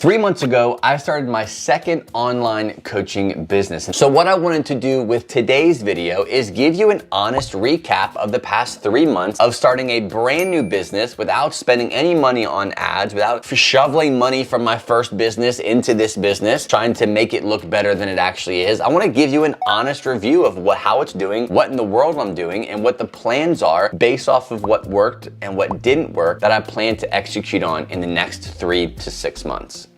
3 months ago, I started my second online coaching business. So what I wanted to do with today's video is give you an honest recap of the past 3 months of starting a brand new business without spending any money on ads, without shoveling money from my first business into this business, trying to make it look better than it actually is. I want to give you an honest review of how it's doing, what in the world I'm doing, and what the plans are based off of what worked and what didn't work that I plan to execute on in the next 3 to 6 months.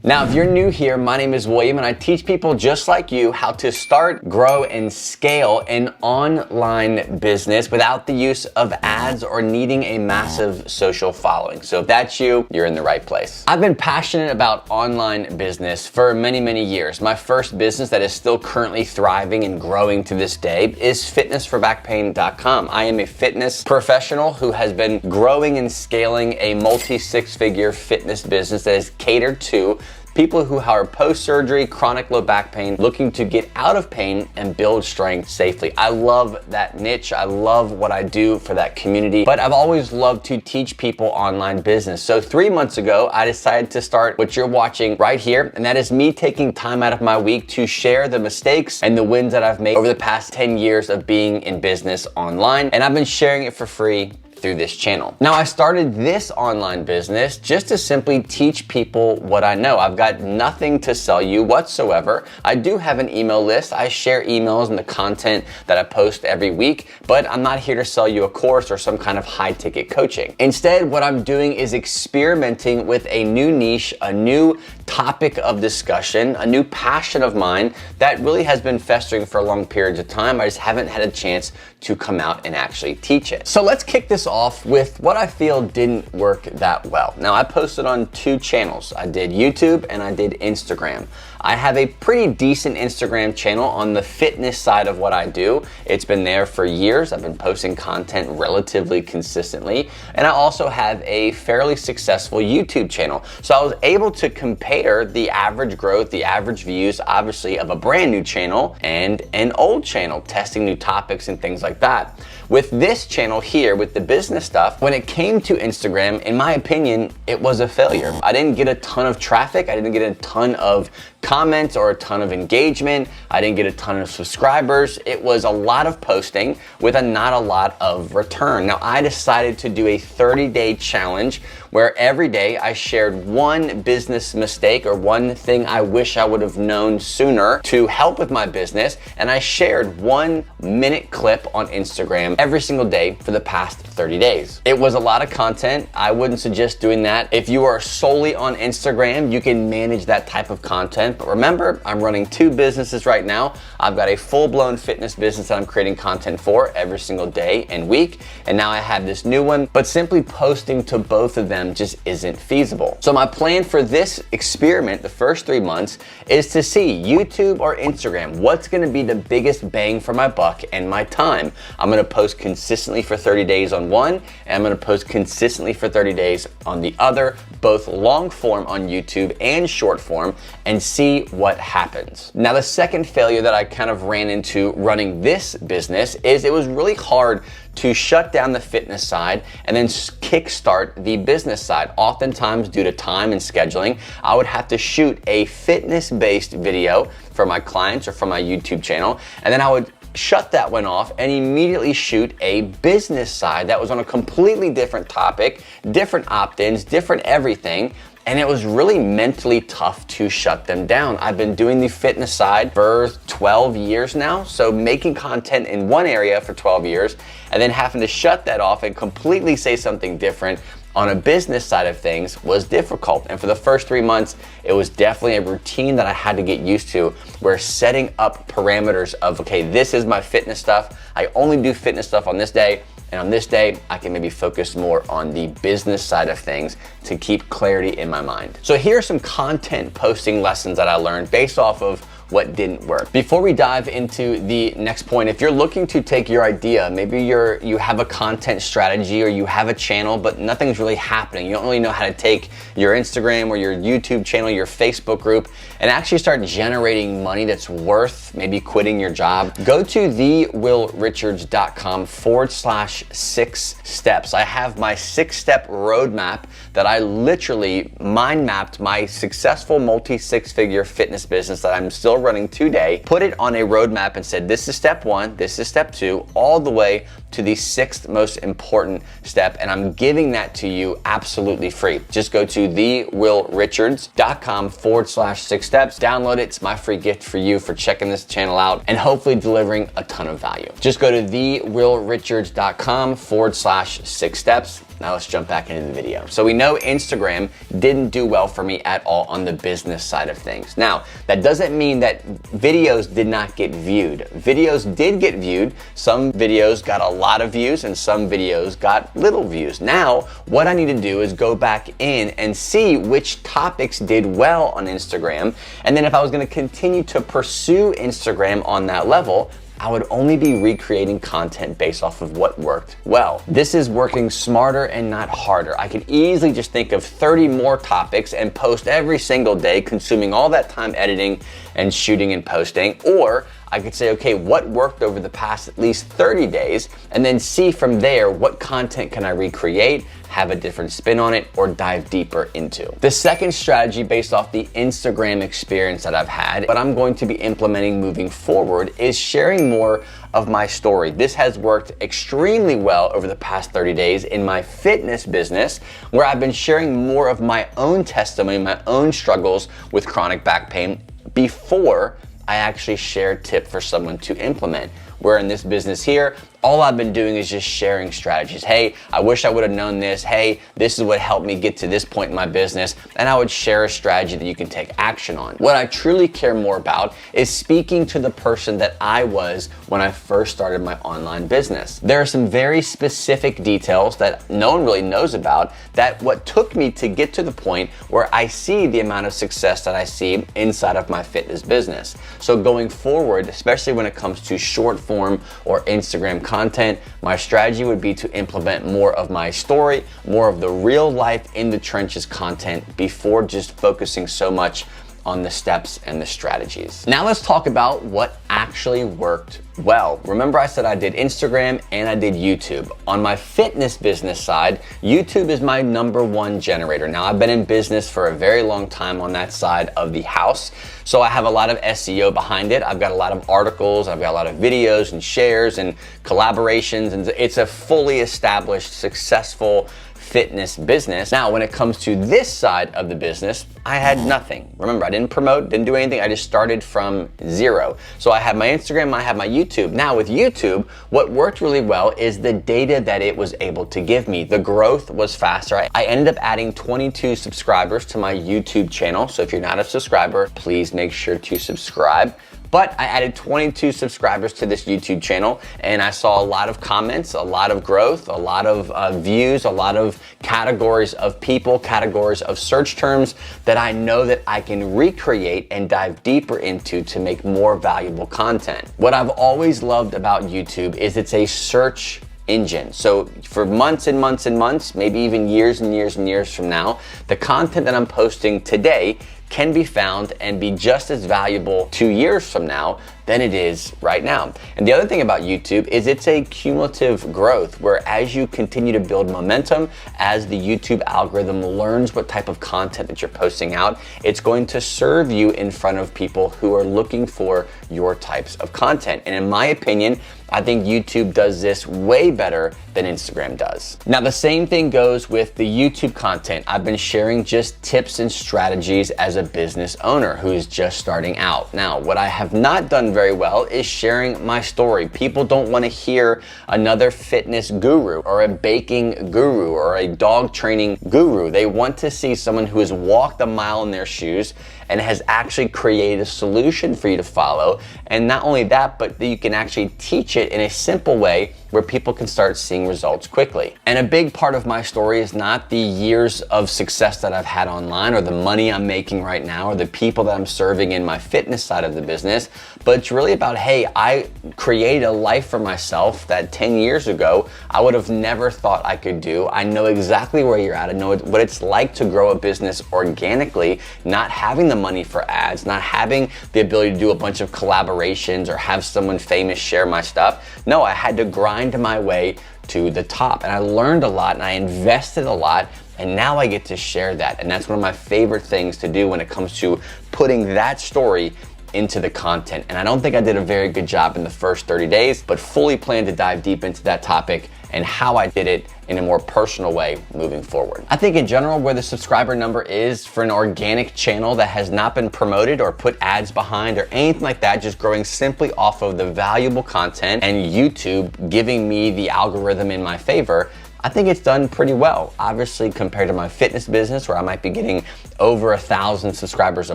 Now, if you're new here, my name is William and I teach people just like you how to start, grow, and scale an online business without the use of ads or needing a massive social following. So if that's you, you're in the right place. I've been passionate about online business for many, many years. My first business that is still currently thriving and growing to this day is fitnessforbackpain.com. I am a fitness professional who has been growing and scaling a multi-six-figure fitness business that is catered to people who are post-surgery, chronic low back pain, looking to get out of pain and build strength safely. I love that niche. I love what I do for that community, but I've always loved to teach people online business. So 3 months ago, I decided to start what you're watching right here, and that is me taking time out of my week to share the mistakes and the wins that I've made over the past 10 years of being in business online, and I've been sharing it for free through this channel. Now, I started this online business just to simply teach people what I know. I've got nothing to sell you whatsoever. I do have an email list. I share emails and the content that I post every week, but I'm not here to sell you a course or some kind of high ticket coaching. Instead, what I'm doing is experimenting with a new niche, a new topic of discussion, a new passion of mine that really has been festering for long periods of time. I just haven't had a chance to come out and actually teach it. So let's kick this off with what I feel didn't work that well. Now, I posted on 2 channels. I did YouTube and I did Instagram. I have a pretty decent Instagram channel on the fitness side of what I do. It's been there for years. I've been posting content relatively consistently. And I also have a fairly successful YouTube channel. So I was able to compare the average growth, the average views, obviously, of a brand new channel and an old channel, testing new topics and things like that. With this channel here, with the business stuff, when it came to Instagram, in my opinion, it was a failure. I didn't get a ton of traffic. I didn't get a ton of comments or a ton of engagement. I didn't get a ton of subscribers. It was a lot of posting with not a lot of return. Now, I decided to do a 30-day challenge where every day I shared one business mistake or one thing I wish I would have known sooner to help with my business. And I shared 1-minute clip on Instagram every single day for the past 30 days. It was a lot of content. I wouldn't suggest doing that. If you are solely on Instagram, you can manage that type of content. But remember, I'm running 2 businesses right now. I've got a full-blown fitness business that I'm creating content for every single day and week. And now I have this new one, but simply posting to both of them just isn't feasible. So my plan for this experiment, the first 3 months, is to see YouTube or Instagram. What's gonna be the biggest bang for my buck and my time? I'm gonna post consistently for 30 days on one, and I'm gonna post consistently for 30 days on the other, both long form on YouTube and short form, and see what happens. Now, the second failure that I kind of ran into running this business is it was really hard to shut down the fitness side and then kickstart the business side. Oftentimes, due to time and scheduling, I would have to shoot a fitness-based video for my clients or for my YouTube channel, and then I would shut that one off and immediately shoot a business side that was on a completely different topic, different opt-ins, different everything. And it was really mentally tough to shut them down. I've been doing the fitness side for 12 years now. So making content in one area for 12 years and then having to shut that off and completely say something different on a business side of things was difficult. And for the first 3 months, it was definitely a routine that I had to get used to, where setting up parameters of, okay, this is my fitness stuff. I only do fitness stuff on this day. And on this day, I can maybe focus more on the business side of things to keep clarity in my mind. So here are some content posting lessons that I learned based off of what didn't work. Before we dive into the next point, if you're looking to take your idea, maybe you have a content strategy or you have a channel, but nothing's really happening. You don't really know how to take your Instagram or your YouTube channel, your Facebook group, and actually start generating money that's worth maybe quitting your job. Go to willrichards.com/6 steps. I have my 6-step roadmap that I literally mind mapped my successful multi-6-figure fitness business that I'm still running today, put it on a roadmap and said, this is step 1, this is step 2, all the way to the 6th most important step, and I'm giving that to you absolutely free. Just go to willrichards.com/6 steps, download it. It's my free gift for you for checking this channel out and hopefully delivering a ton of value. Just go to willrichards.com/6 steps. Now let's jump back into the video. So we know Instagram didn't do well for me at all on the business side of things. Now, that doesn't mean that videos did not get viewed. Videos did get viewed. Some videos got a lot of views and some videos got little views. Now, what I need to do is go back in and see which topics did well on Instagram. And then if I was gonna continue to pursue Instagram on that level, I would only be recreating content based off of what worked well. This is working smarter and not harder. I could easily just think of 30 more topics and post every single day, consuming all that time editing and shooting and posting. Or I could say, okay, what worked over the past at least 30 days, and then see from there what content can I recreate, have a different spin on it, or dive deeper into. The second strategy based off the Instagram experience that I've had, what I'm going to be implementing moving forward, is sharing more of my story. This has worked extremely well over the past 30 days in my fitness business, where I've been sharing more of my own testimony, my own struggles with chronic back pain before I actually share a tip for someone to implement. Where in this business here, all I've been doing is just sharing strategies. Hey, I wish I would have known this. Hey, this is what helped me get to this point in my business. And I would share a strategy that you can take action on. What I truly care more about is speaking to the person that I was when I first started my online business. There are some very specific details that no one really knows about, that what took me to get to the point where I see the amount of success that I see inside of my fitness business. So going forward, especially when it comes to short form or Instagram content, my strategy would be to implement more of my story, more of the real life in the trenches content before just focusing so much on the steps and the strategies. Now let's talk about what actually worked well. Remember I said I did Instagram and I did YouTube. On my fitness business side, YouTube is my #1 generator. Now I've been in business for a very long time on that side of the house, so I have a lot of SEO behind it. I've got a lot of articles, I've got a lot of videos and shares and collaborations, and it's a fully established, successful fitness business. Now, when it comes to this side of the business, I had nothing. Remember, I didn't promote, didn't do anything. I just started from zero. So I had my Instagram, I had my YouTube. Now with YouTube, what worked really well is the data that it was able to give me. The growth was faster. I ended up adding 22 subscribers to my YouTube channel. So if you're not a subscriber, please make sure to subscribe. But I added 22 subscribers to this YouTube channel, and I saw a lot of comments, a lot of growth, a lot of views, a lot of categories of people, categories of search terms that I know that I can recreate and dive deeper into to make more valuable content. What I've always loved about YouTube is it's a search engine. So for months and months and months, maybe even years and years and years from now, the content that I'm posting today can be found and be just as valuable 2 years from now than it is right now. And the other thing about YouTube is it's a cumulative growth, where as you continue to build momentum, as the YouTube algorithm learns what type of content that you're posting out, it's going to serve you in front of people who are looking for your types of content. And in my opinion, I think YouTube does this way better than Instagram does. Now, the same thing goes with the YouTube content. I've been sharing just tips and strategies as a business owner who is just starting out. Now, what I have not done very well is sharing my story. People don't want to hear another fitness guru or a baking guru or a dog training guru. They want to see someone who has walked a mile in their shoes and has actually created a solution for you to follow. And not only that, but that you can actually teach it in a simple way where people can start seeing results quickly. And a big part of my story is not the years of success that I've had online or the money I'm making right now or the people that I'm serving in my fitness side of the business, but it's really about, hey, I created a life for myself that 10 years ago I would have never thought I could do. I know exactly where you're at. I know what it's like to grow a business organically, not having the money for ads, not having the ability to do a bunch of collaborations or have someone famous share my stuff. No, I had to grind my way to the top, and I learned a lot and I invested a lot, and now I get to share that. And that's one of my favorite things to do when it comes to putting that story into the content. And I don't think I did a very good job in the first 30 days, but fully plan to dive deep into that topic and how I did it in a more personal way moving forward. I think in general, where the subscriber number is for an organic channel that has not been promoted or put ads behind or anything like that, just growing simply off of the valuable content and YouTube giving me the algorithm in my favor, I think it's done pretty well. Obviously, compared to my fitness business where I might be getting over 1,000 subscribers a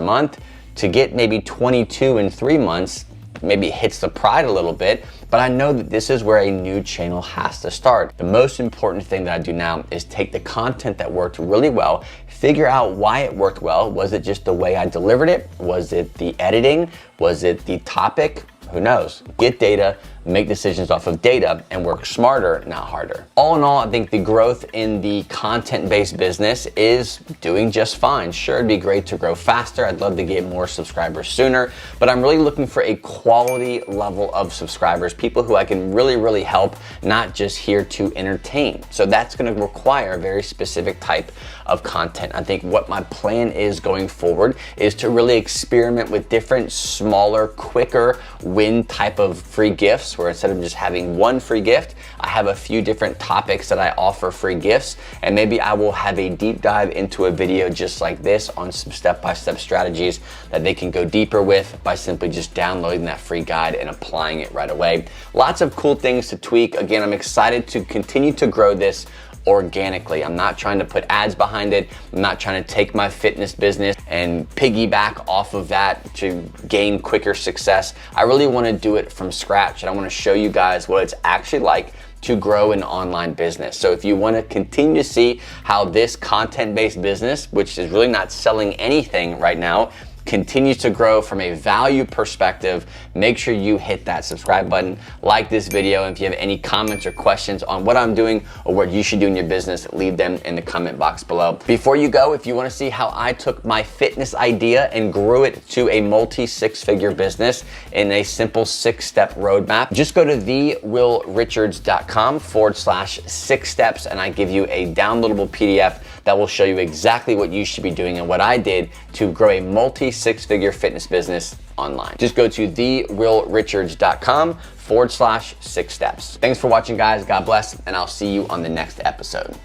month, to get maybe 22 in 3 months, maybe hits the pride a little bit, but I know that this is where a new channel has to start. The most important thing that I do now is take the content that worked really well, figure out why it worked well. Was it just the way I delivered it? Was it the editing? Was it the topic? Who knows? Get data, make decisions off of data, and work smarter, not harder. All in all, I think the growth in the content-based business is doing just fine. Sure, it'd be great to grow faster. I'd love to get more subscribers sooner, but I'm really looking for a quality level of subscribers, people who I can really help, not just here to entertain. So that's gonna require a very specific type of content. I think what my plan is going forward is to really experiment with different, smaller, quicker win type of free gifts, where instead of just having one free gift, I have a few different topics that I offer free gifts, and maybe I will have a deep dive into a video just like this on some step-by-step strategies that they can go deeper with by simply just downloading that free guide and applying it right away. Lots of cool things to tweak. Again, I'm excited to continue to grow this organically. I'm not trying to put ads behind it. I'm not trying to take my fitness business and piggyback off of that to gain quicker success. I really want to do it from scratch, and I want to show you guys what it's actually like to grow an online business. So if you want to continue to see how this content-based business, which is really not selling anything right now, continues to grow from a value perspective, make sure you hit that subscribe button, like this video, and if you have any comments or questions on what I'm doing or what you should do in your business, leave them in the comment box below. Before you go, if you want to see how I took my fitness idea and grew it to a multi-six-figure business in a simple 6-step roadmap, just go to thewillrichards.com/6 steps, and I give you a downloadable PDF that will show you exactly what you should be doing and what I did to grow a multi-six-figure fitness business online. Just go to thewillrichards.com/6 steps. Thanks for watching, guys. God bless, and I'll see you on the next episode.